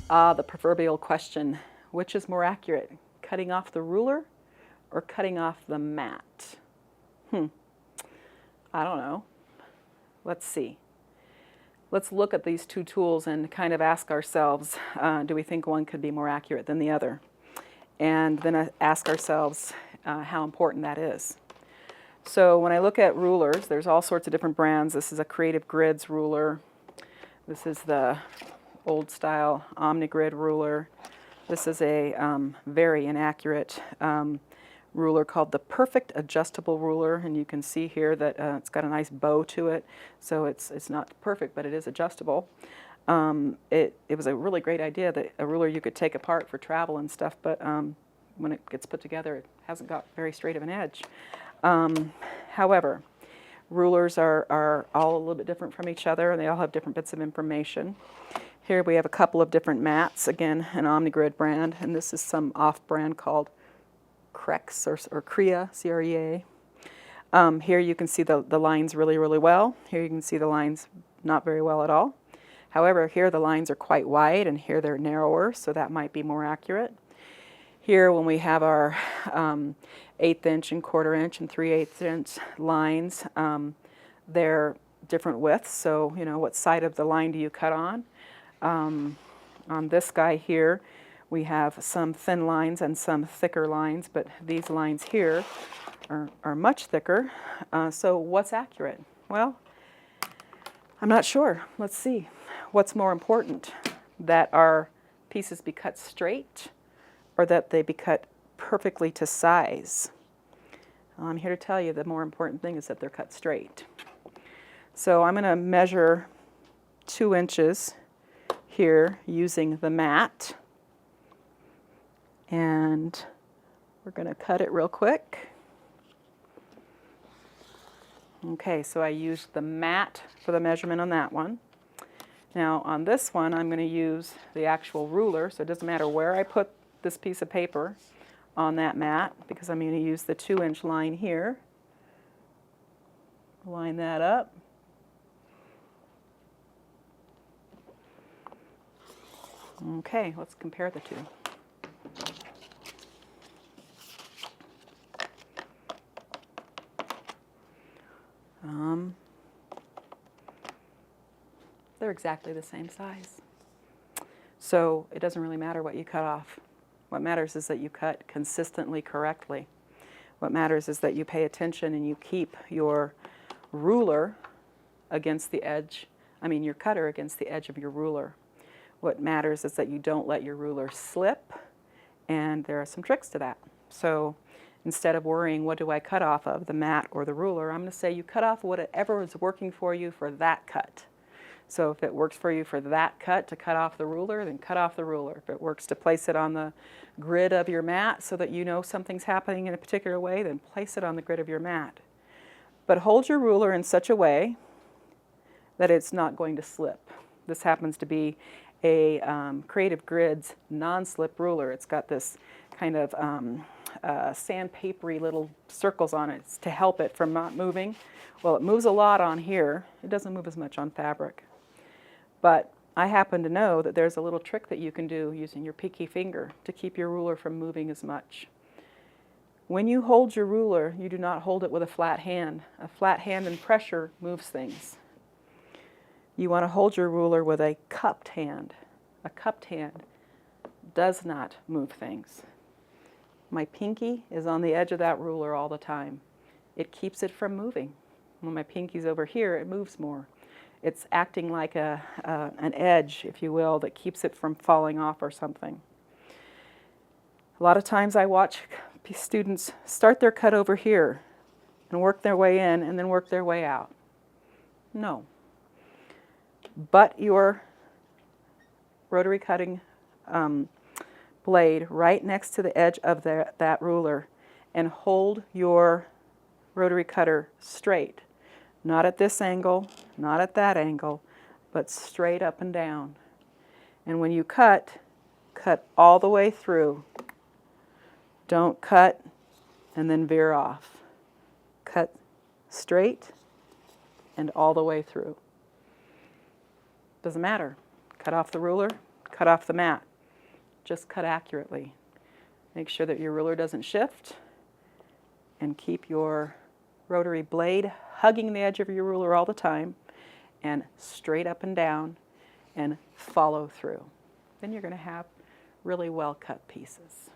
Ah, the proverbial question, which is more accurate, cutting off the ruler or cutting off the mat? I don't know. Let's see. Let's look at these two tools and kind of ask ourselves, do we think one could be more accurate than the other? And then ask ourselves how important that is. So when I look at rulers, there's all sorts of different brands. This is a Creative Grids ruler. This is the old style OmniGrid ruler. This is a very inaccurate ruler called the Perfect Adjustable Ruler, and you can see here that it's got a nice bow to it, so it's not perfect, but it is adjustable. It was a really great idea, that a ruler you could take apart for travel and stuff, but when it gets put together, it hasn't got very straight of an edge. However, rulers are all a little bit different from each other, and they all have different bits of information. Here we have a couple of different mats, again, an OmniGrid brand, and this is some off-brand called Crex or Crea, C-R-E-A. Here you can see the lines really, really well. Here you can see the lines not very well at all. However, here the lines are quite wide, and here they're narrower, so that might be more accurate. Here, when we have our 1/8 inch and 1/4 inch and 3/8 inch lines, they're different widths, so you know, what side of the line do you cut on? On this guy here, we have some thin lines and some thicker lines, but these lines here are much thicker. So what's accurate? Well, I'm not sure. Let's see. What's more important, that our pieces be cut straight or that they be cut perfectly to size? Well, I'm here to tell you the more important thing is that they're cut straight. So I'm going to measure 2 inches here using the mat, and we're going to cut it real quick. Okay, so I used the mat for the measurement on that one. Now on this one, I'm going to use the actual ruler, so it doesn't matter where I put this piece of paper on that mat, because I'm going to use the 2 inch line here. Line that up. Okay, let's compare the two. They're exactly the same size. So it doesn't really matter what you cut off. What matters is that you cut consistently correctly. What matters is that you pay attention and you keep your ruler against the edge, your cutter against the edge of your ruler. What matters is that you don't let your ruler slip, and there are some tricks to that. So instead of worrying, what do I cut off of, the mat or the ruler, I'm going to say you cut off whatever is working for you for that cut. So if it works for you for that cut to cut off the ruler, then cut off the ruler. If it works to place it on the grid of your mat so that you know something's happening in a particular way, then place it on the grid of your mat. But hold your ruler in such a way that it's not going to slip. This happens to be a Creative Grids non-slip ruler. It's got this kind of sandpapery little circles on it to help it from not moving. Well, it moves a lot on here. It doesn't move as much on fabric. But I happen to know that there's a little trick that you can do using your pinky finger to keep your ruler from moving as much. When you hold your ruler, you do not hold it with a flat hand. A flat hand and pressure moves things. You want to hold your ruler with a cupped hand. A cupped hand does not move things. My pinky is on the edge of that ruler all the time. It keeps it from moving. When my pinky's over here, it moves more. It's acting like an edge, if you will, that keeps it from falling off or something. A lot of times I watch students start their cut over here and work their way in and then work their way out. No. Butt your rotary cutting blade right next to the edge of that ruler and hold your rotary cutter straight. Not at this angle, not at that angle, but straight up and down. And when you cut, cut all the way through. Don't cut and then veer off. Cut straight and all the way through. Doesn't matter. Cut off the ruler, cut off the mat. Just cut accurately. Make sure that your ruler doesn't shift, and keep your rotary blade hugging the edge of your ruler all the time, and straight up and down, and follow through. Then you're going to have really well cut pieces.